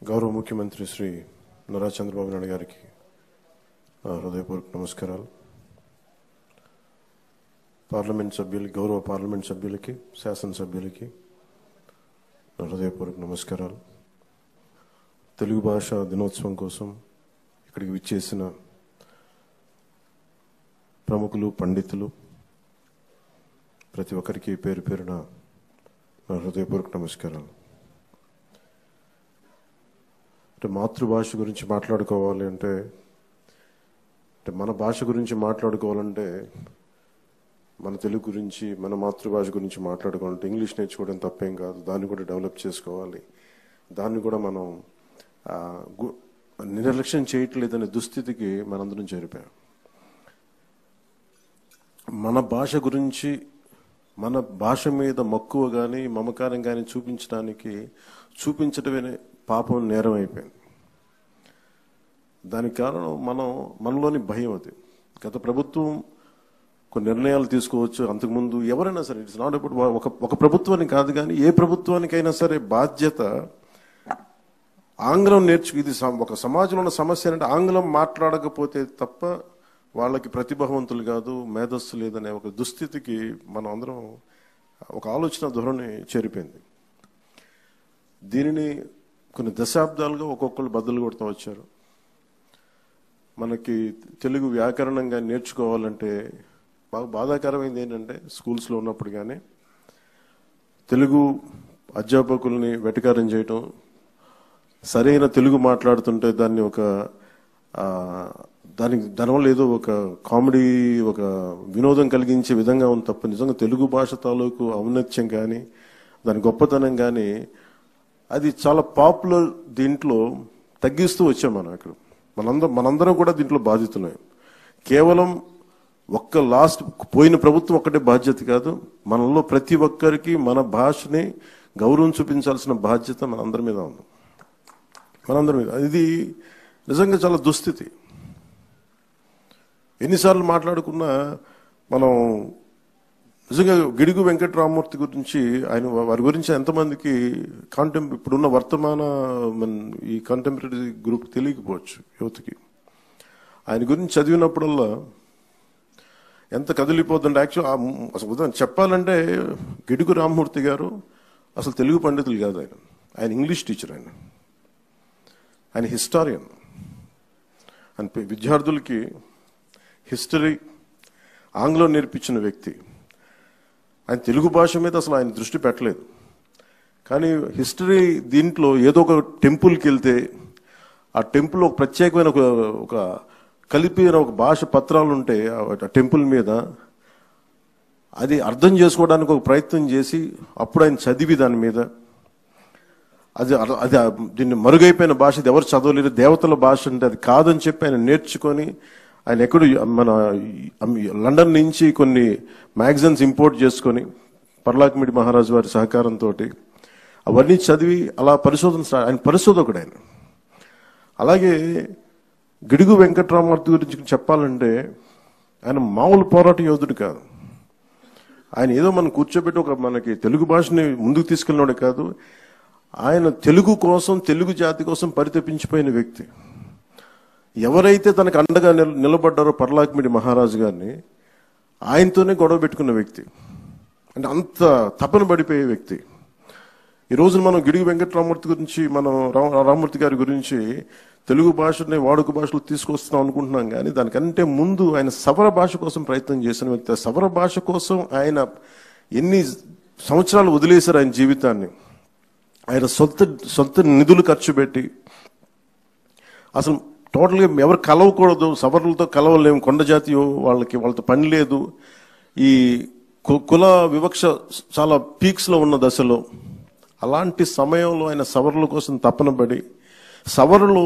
గౌరవ ముఖ్యమంత్రి శ్రీ నారా చంద్రబాబు నాయుడు గారికి హృదయపూర్వక నమస్కారాలు. పార్లమెంట్ సభ్యులకి, గౌరవ పార్లమెంట్ సభ్యులకి, శాసనసభ్యులకి హృదయపూర్వక నమస్కారాలు. తెలుగు భాష దినోత్సవం కోసం ఇక్కడికి విచ్చేసిన ప్రముఖులు, పండితులు ప్రతి ఒక్కరికి పేరు పేరున హృదయపూర్వక నమస్కారాలు. అంటే మాతృభాష గురించి మాట్లాడుకోవాలి అంటే మన భాష గురించి మాట్లాడుకోవాలంటే మన తెలుగు గురించి, మన మాతృభాష గురించి మాట్లాడుకోవాలంటే ఇంగ్లీష్ నేర్చుకోవడం తప్పేం కాదు. దాన్ని కూడా డెవలప్ చేసుకోవాలి. దాన్ని కూడా మనం నిర్లక్ష్యం చేయట్లేదనే దుస్థితికి మనందరం చేరిపోయాం. మన భాష గురించి, మన భాష మీద మక్కువ కానీ మమకారం కానీ చూపించడమే పాపం, నేరం అయిపోయింది. దానికి కారణం మనలోని భయం. అది గత ప్రభుత్వం కొన్ని నిర్ణయాలు తీసుకోవచ్చు. అంతకుముందు ఎవరైనా సరే, ఇట్స్ నాట్ అబౌట్ ఒక ప్రభుత్వానికి కాదు, కానీ ఏ ప్రభుత్వానికైనా సరే బాధ్యత ఆంగ్లం ఇది ఒక సమాజంలో ఉన్న సమస్య అంటే ఆంగ్లం మాట్లాడకపోతే తప్ప వాళ్ళకి ప్రతిభావంతులు కాదు, మేధస్సు లేదనే ఒక దుస్థితికి మనం అందరం ఒక ఆలోచన ధోరణి చేరిపోయింది. దీనిని కొన్ని దశాబ్దాలుగా ఒక్కొక్కరు బద్దలు కొడుతూ వచ్చారు. మనకి తెలుగు వ్యాకరణంగా నేర్చుకోవాలంటే బాగా బాధాకరమైంది ఏంటంటే, స్కూల్స్లో ఉన్నప్పుడు కానీ తెలుగు అధ్యాపకుల్ని వెటకారం చేయటం, సరైన తెలుగు మాట్లాడుతుంటే దానివల్ల ఏదో ఒక కామెడీ, ఒక వినోదం కలిగించే విధంగా ఉంది తప్ప నిజంగా తెలుగు భాష తాలూకు ఔన్నత్యం కానీ దాని గొప్పతనం కానీ అది చాలా పాపులర్ దీంట్లో తగ్గిస్తూ వచ్చాం. మనం ఇక్కడ మనందరం కూడా దీంట్లో బాధితున్నాం. కేవలం పోయిన ప్రభుత్వం ఒక్కటే బాధ్యత కాదు, మనలో ప్రతి ఒక్కరికి మన భాషని గౌరవం చూపించాల్సిన బాధ్యత మనందరి మీద ఉంది. ఇది నిజంగా చాలా దుస్థితి. ఎన్నిసార్లు మాట్లాడుకున్నా మనం నిజంగా గిడుగు వెంకటరామమూర్తి గురించి, వారి గురించి ఎంతమందికి ఇప్పుడున్న వర్తమాన ఈ కంటెంపరీ గ్రూప్ తెలియకపోవచ్చు, యువతకి. ఆయన గురించి చదివినప్పుడల్లా ఎంత కదిలిపోతుంటే, అసలు ఉదాహరణ చెప్పాలంటే గిడుగు రామమూర్తి గారు అసలు తెలుగు పండితులు కాదు. ఆయన ఇంగ్లీష్ టీచర్. ఆయన హిస్టారియన్. ఆయన విద్యార్థులకి హిస్టరీ, ఆంగ్లం నేర్పించిన వ్యక్తి. ఆయన తెలుగు భాష మీద అసలు ఆయన దృష్టి పెట్టలేదు. కానీ హిస్టరీ దీంట్లో ఏదో ఒక టెంపుల్కి వెళ్తే ఆ టెంపుల్ ఒక ప్రత్యేకమైన ఒక కలిపిన ఒక భాష పత్రాలు ఉంటే ఆ టెంపుల్ మీద అది అర్థం చేసుకోవడానికి ఒక ప్రయత్నం చేసి అప్పుడు ఆయన చదివి దాని మీద అది దీన్ని మరుగైపోయిన భాష, ఇది ఎవరు చదవలేరు, దేవతల భాష అంటే అది కాదని చెప్పి ఆయన నేర్చుకొని, ఆయన ఎక్కడో మన లండన్ నుంచి కొన్ని మ్యాగజైన్స్ ఇంపోర్ట్ చేసుకొని పర్లాకిమిడి మహారాజు వారి సహకారంతో అవన్నీ చదివి అలా ఆయన పరిశోధకుడు. అలాగే గిడుగు వెంకటరామమూర్తి గురించి చెప్పాలంటే ఆయన మామూలు పోరాట యోధుడు కాదు. ఆయన ఏదో మనం కూర్చోబెట్టి మనకి తెలుగు భాషని ముందుకు తీసుకెళ్ళినోడే కాదు, ఆయన తెలుగు కోసం, తెలుగు జాతి కోసం పరితపించిపోయిన వ్యక్తి. ఎవరైతే తనకు అండగా నిలబడ్డారో పర్లాకిమిడి మహారాజు గారిని ఆయనతోనే గొడవ పెట్టుకున్న వ్యక్తి. అంటే అంత తపన పడిపోయే వ్యక్తి. ఈ రోజున మనం గిడుగు వెంకటరామమూర్తి గురించి, మనం రామమూర్తి గారి గురించి తెలుగు భాషని వాడుక భాషలో తీసుకొస్తున్నాం అనుకుంటున్నాం, కానీ దానికంటే ముందు ఆయన సవర భాష కోసం ప్రయత్నం చేసిన వ్యక్తి. సవర భాష కోసం ఆయన ఎన్ని సంవత్సరాలు వదిలేశారు ఆయన జీవితాన్ని. ఆయన సొంత నిధులు ఖర్చు పెట్టి, అసలు టోటల్గా ఎవరు కలవకూడదు, సవర్లతో కలవలేము, కొండ జాతి వాళ్ళతో పని లేదు, ఈ కుల వివక్ష చాలా పీక్స్లో ఉన్న దశలో, అలాంటి సమయంలో ఆయన సవర్ల కోసం తపన పడి, సవరులు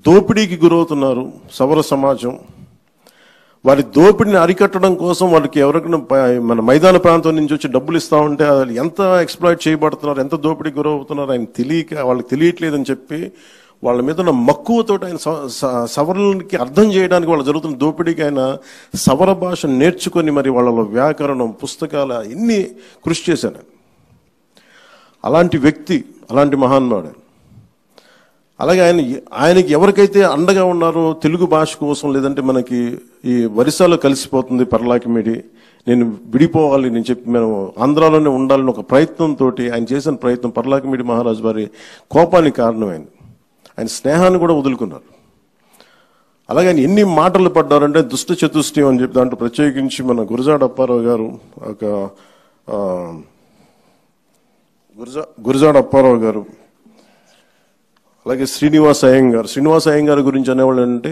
దోపిడీకి గురవుతున్నారు సవర సమాజం. వారి దోపిడిని అరికట్టడం కోసం వాళ్ళకి ఎవరికైనా మన మైదాన ప్రాంతం నుంచి వచ్చి డబ్బులు ఇస్తా ఉంటే ఎంత ఎక్స్ప్లాయిట్ చేయబడుతున్నారు, ఎంత దోపిడీకి గురవుతున్నారు ఆయన వాళ్ళకి తెలియట్లేదని చెప్పి వాళ్ళ మీద ఉన్న మక్కువతో ఆయన సవరణకి అర్థం చేయడానికి వాళ్ళు జరుగుతున్న దోపిడీకి ఆయన సవర భాష నేర్చుకొని మరి వాళ్ళలో వ్యాకరణం, పుస్తకాలు ఇన్ని కృషి చేశాను. అలాంటి వ్యక్తి, అలాంటి మహానుభావుడు. అలాగే ఆయనకి ఎవరికైతే అండగా ఉన్నారో తెలుగు భాష కోసం, లేదంటే మనకి ఈ వరిసాలో కలిసిపోతుంది పర్లాకిమిడి, నేను విడిపోవాలి, నేను చెప్పి మేము ఆంధ్రాలోనే ఉండాలని ఒక ప్రయత్నంతో ఆయన చేసిన ప్రయత్నం పర్లాకిమిడి మహారాజు వారి కోపానికి కారణమైంది. ఆయన స్నేహాన్ని కూడా వదులుకున్నారు. అలాగే ఆయన ఎన్ని మాటలు పడ్డారంటే దుష్ట చతుష్టయం అని చెప్పి దాంట్లో ప్రత్యేకించి మన గురజాడ అప్పారావు గారు, గురజాడ అప్పారావు గారు, అలాగే శ్రీనివాస అయ్యంగారు గురించి అనేవాళ్ళు అంటే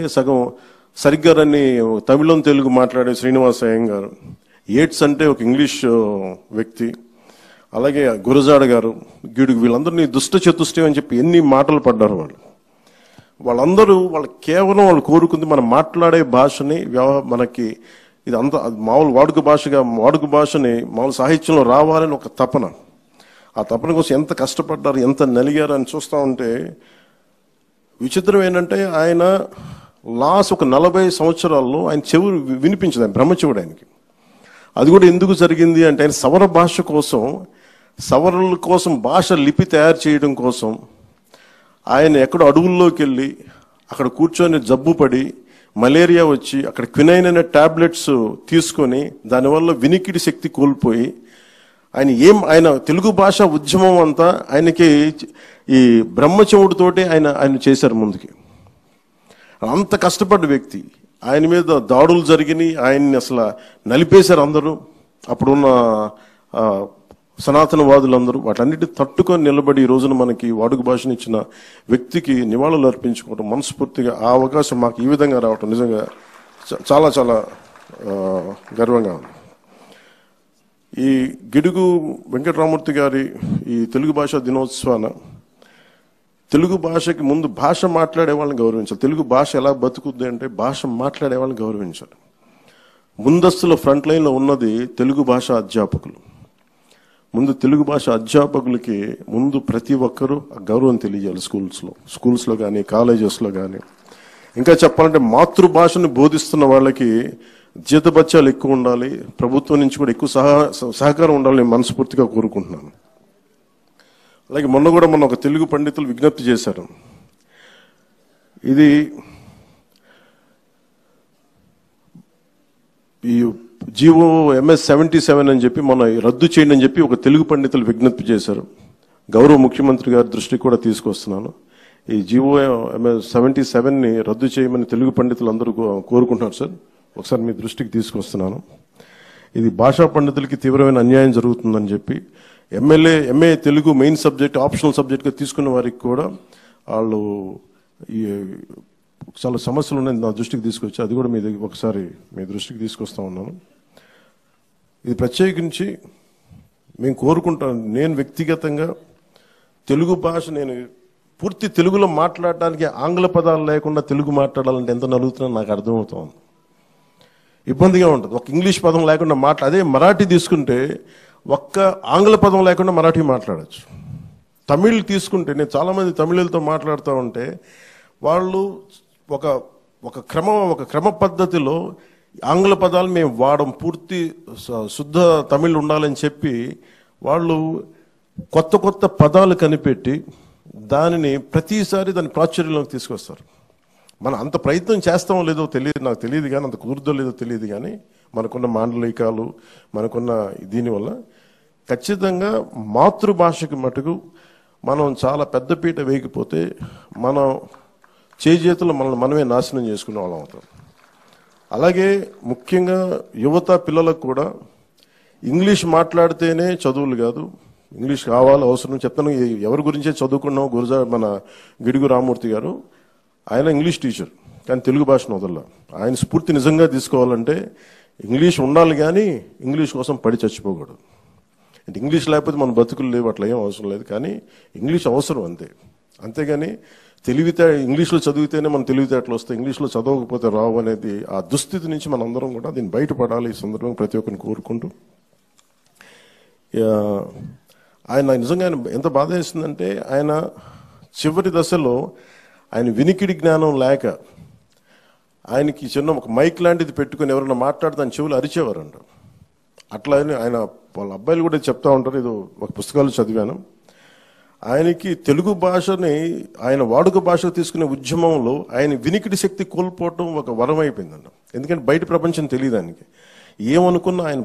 సరిగ్గా రన్ని తమిళం తెలుగు మాట్లాడే శ్రీనివాస అయ్యంగారు, ఏట్స్ అంటే ఒక ఇంగ్లీష్ వ్యక్తి, అలాగే గురజాడ గారు, గిడుగు, వీళ్ళందరినీ దుష్ట చతుష్టయం అని చెప్పి ఎన్ని మాటలు పడ్డారు వాళ్ళందరూ కేవలం వాళ్ళు కోరుకుంది మనం మాట్లాడే భాషని మనకి ఇది అంత మామూలు వాడుక భాషని మామూలు సాహిత్యంలో రావాలని ఒక తపన. ఆ తపన కోసం ఎంత కష్టపడ్డారు, ఎంత నలిగారు అని చూస్తూ ఉంటే విచిత్రం ఏంటంటే ఆయన ఒక 40 సంవత్సరాల్లో ఆయన చెవులు వినిపించదు, ఆయన బ్రహ్మచెవుడు ఆయనకి. అది కూడా ఎందుకు జరిగింది అంటే ఆయన సవరల కోసం భాష లిపి తయారు చేయడం కోసం ఆయన ఎక్కడో అడవుల్లోకి వెళ్ళి అక్కడ కూర్చొని జబ్బు పడి మలేరియా వచ్చి అక్కడ క్వినైన్ అనే టాబ్లెట్స్ తీసుకొని దానివల్ల వినికిడి శక్తి కోల్పోయి ఆయన తెలుగు భాష ఉద్యమం అంతా ఆయనకి ఈ బ్రహ్మచెవుడితోటి ఆయన చేశారు ముందుకి. అంత కష్టపడ్డ వ్యక్తి, ఆయన మీద దాడులు జరిగినాయి, ఆయన్ని అసలు నలిపేశారు అందరూ. అప్పుడున్న సనాతనవాదులందరూ వాటన్నిటిని తట్టుకొని నిలబడి ఈ రోజున మనకి వాడుక భాషను ఇచ్చిన వ్యక్తికి నివాళులు అర్పించుకోవడం మనస్ఫూర్తిగా ఆ అవకాశం మాకు ఈ విధంగా రావటం నిజంగా చాలా చాలా గర్వంగా ఉంది. ఈ గిడుగు వెంకటరామూర్తి గారి ఈ తెలుగు భాషా దినోత్సవాన తెలుగు భాషకి ముందు భాష మాట్లాడే వాళ్ళని గౌరవించాలి. తెలుగు భాష ఎలా బతుకుద్ది అంటే భాష మాట్లాడే వాళ్ళని గౌరవించాలి. ముందస్తులో ఫ్రంట్ లైన్లో ఉన్నది తెలుగు భాష అధ్యాపకులు. ముందు తెలుగు భాష అధ్యాపకులకి ముందు ప్రతి ఒక్కరూ గౌరవం తెలియజేయాలి. స్కూల్స్లో కానీ కాలేజెస్లో కానీ. ఇంకా చెప్పాలంటే మాతృభాషను బోధిస్తున్న వాళ్ళకి జీతభత్యాలు ఎక్కువ ఉండాలి, ప్రభుత్వం నుంచి కూడా ఎక్కువ సహకారం ఉండాలని మనస్ఫూర్తిగా కోరుకుంటున్నాను. అలాగే మొన్న ఒక తెలుగు పండితులు విజ్ఞప్తి చేశారు. ఇది ఈ జీవో MS 77 అని చెప్పి మొన్న రద్దు చేయండి అని చెప్పి ఒక తెలుగు పండితులు విజ్ఞప్తి చేశారు. గౌరవ ముఖ్యమంత్రి గారి దృష్టికి కూడా తీసుకొస్తున్నాను. ఈ జీవో MS 77ని రద్దు చేయమని తెలుగు పండితులు అందరూ కోరుకుంటున్నారు సార్. ఒకసారి మీ దృష్టికి తీసుకొస్తున్నాను. ఇది భాషా పండితులకి తీవ్రమైన అన్యాయం జరుగుతుందని చెప్పి MA Telugu main subject optional సబ్జెక్ట్గా తీసుకున్న వారికి కూడా వాళ్ళు చాలా సమస్యలు ఉన్నాయి నా దృష్టికి తీసుకొచ్చి అది కూడా ఒకసారి మీ దృష్టికి తీసుకొస్తా ఉన్నాను. ఇది ప్రత్యేకించి మేము కోరుకుంటాను. నేను వ్యక్తిగతంగా తెలుగు భాష నేను పూర్తి తెలుగులో మాట్లాడడానికి ఆంగ్ల పదాలు లేకుండా తెలుగు మాట్లాడాలంటే ఎంత నలుగుతున్నాను నాకు అర్థమవుతుంది. ఇబ్బందిగా ఉంటుంది. ఒక ఇంగ్లీష్ పదం లేకుండా అదే మరాఠీ తీసుకుంటే ఒక్క ఆంగ్ల పదం లేకుండా మరాఠీ మాట్లాడచ్చు. తమిళ్ తీసుకుంటే నేను చాలామంది తమిళులతో మాట్లాడుతూ ఉంటే వాళ్ళు ఒక క్రమ పద్ధతిలో ఆంగ్ల పదాలు మేము వాడం, పూర్తి శుద్ధ తమిళ్ ఉండాలని చెప్పి వాళ్ళు కొత్త పదాలు కనిపెట్టి దానిని ప్రతిసారి దాని ప్రాచుర్యంలోకి తీసుకొస్తారు. మనం అంత ప్రయత్నం చేస్తామో లేదో తెలియదు, నాకు తెలియదు కానీ అంత కుదురుదో లేదో తెలియదు కానీ మనకున్న మాండలికాలు మనకున్న దీనివల్ల ఖచ్చితంగా మాతృభాషకి మటుకు మనం చాలా పెద్దపీట వేయకపోతే మనం చేతులు మనమే నాశనం చేసుకునే వాళ్ళం అవుతాం. అలాగే ముఖ్యంగా యువత పిల్లలకు కూడా ఇంగ్లీష్ మాట్లాడితేనే చదువులు కాదు, ఇంగ్లీష్ కావాలి అవసరం చెప్తాను. ఎవరి గురించే చదువుకున్నాం మన గిడుగు రామూర్తి గారు, ఆయన ఇంగ్లీష్ టీచర్ కానీ తెలుగు భాషను వదల. ఆయన స్ఫూర్తి నిజంగా తీసుకోవాలంటే ఇంగ్లీష్ ఉండాలి కానీ ఇంగ్లీష్ కోసం పడి చచ్చిపోకూడదు. అంటే ఇంగ్లీష్ లేకపోతే మన బతుకులు లేవు, అట్లా ఏం అవసరం లేదు, కానీ ఇంగ్లీష్ అవసరం అంతే. అంతేగాని ఇంగ్లీష్లో చదివితేనే మన తెలివితేటలు వస్తాయి, ఇంగ్లీష్లో చదవకపోతే రావు అనేది ఆ దుస్థితి నుంచి మన అందరం కూడా దీన్ని బయటపడాలి. ఈ సందర్భంగా ప్రతి ఒక్కరిని కోరుకుంటూ ఆయన నిజంగా ఎంత బాధ వేస్తుందంటే ఆయన చివరి దశలో ఆయన వినికిడి జ్ఞానం లేక ఆయనకి చిన్న ఒక మైక్ లాంటిది పెట్టుకుని ఎవరైనా మాట్లాడితే ఆయన చెవులు అరిచేవారంట. అట్లా ఆయన వాళ్ళ అబ్బాయిలు కూడా చెప్తా ఉంటారు, ఇది ఒక పుస్తకాలు చదివాను. ఆయనకి తెలుగు భాషని ఆయన వాడుక భాషకు తీసుకునే ఉద్యమంలో ఆయన వినికిడి శక్తి కోల్పోవటం ఒక వరం అయిపోయిందండి. ఎందుకంటే బయట ప్రపంచం తెలియదు ఆయనకి. ఏమనుకున్న ఆయన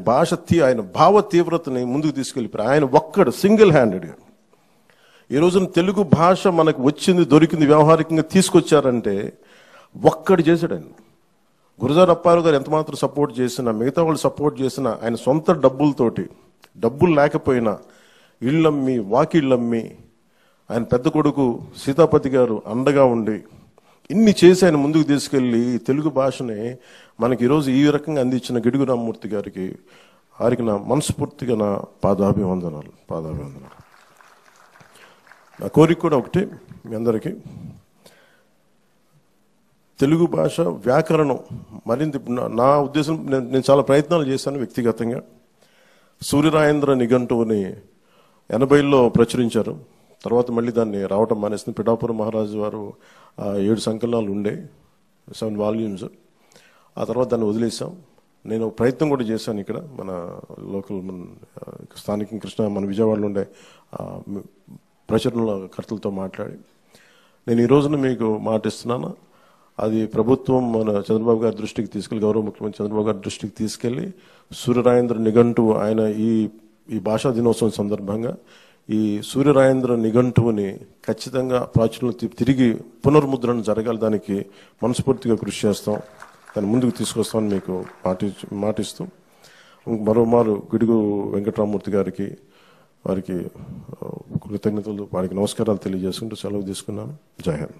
ఆయన భావ తీవ్రతని ముందుకు తీసుకెళ్ళిపోయారు. ఆయన ఒక్కడు సింగిల్ హ్యాండెడ్గా ఈ రోజున తెలుగు భాష మనకు వచ్చింది, దొరికింది, వ్యవహారికంగా తీసుకొచ్చారంటే ఒక్కడు చేశాడు ఆయన. గురజాడ అప్పారావు గారు ఎంత మాత్రం సపోర్ట్ చేసినా, మిగతా వాళ్ళు సపోర్ట్ చేసినా, ఆయన సొంత డబ్బులతోటి, డబ్బులు లేకపోయినా ఇళ్ళమ్మి వాకిళ్ళమ్మి ఆయన పెద్ద కొడుకు సీతాపతి గారు అండగా ఉండి ఇన్ని చేసి ఆయన ముందుకు తీసుకెళ్లి తెలుగు భాషని మనకి ఈరోజు ఈ రకంగా అందించిన గిడుగు రామ్మూర్తి గారికి వారికి నా మనస్ఫూర్తిగా నా పాదాభివందనాలు. నా కోరిక కూడా ఒకటి, మీ అందరికీ తెలుగు భాష వ్యాకరణం మరింత, నా ఉద్దేశం, నేను చాలా ప్రయత్నాలు చేశాను వ్యక్తిగతంగా. సూర్యరాయేంద్ర నిఘంటువుని 80లో ప్రచురించారు. తర్వాత మళ్ళీ దాన్ని రావటం మానేసింది. పిఠాపురం మహారాజు వారు 7 సంకలనాలు ఉండే, 7 వాల్యూమ్స్. ఆ తర్వాత దాన్ని వదిలేసాం. నేను ప్రయత్నం కూడా చేశాను ఇక్కడ మన లోకల్, మన స్థానిక మన విజయవాడలో ఉండే ప్రచురణకర్తలతో మాట్లాడి నేను ఈ రోజున మీకు మాటిస్తున్నాను. అది ప్రభుత్వం మన చంద్రబాబు గారి దృష్టికి తీసుకెళ్లి, గౌరవ ముఖ్యమంత్రి చంద్రబాబు గారి దృష్టికి తీసుకెళ్లి సూర్యరాయేంద్ర నిఘంటువు ఆయన ఈ భాషా దినోత్సవం సందర్భంగా ఈ సూర్యరాయేంద్ర నిఘంటువుని ఖచ్చితంగా ప్రాచుర్యం తిరిగి పునర్ముద్రణ జరగాలి. దానికి మనస్ఫూర్తిగా కృషి చేస్తాం, దాన్ని ముందుకు తీసుకొస్తామని మీకు మాటిస్తూ మరోమారు గిడుగు వెంకటరామూర్తి గారికి వారికి కృతజ్ఞతలు, వారికి నమస్కారాలు తెలియజేసుకుంటూ సెలవు తీసుకున్నాను. జై హింద్.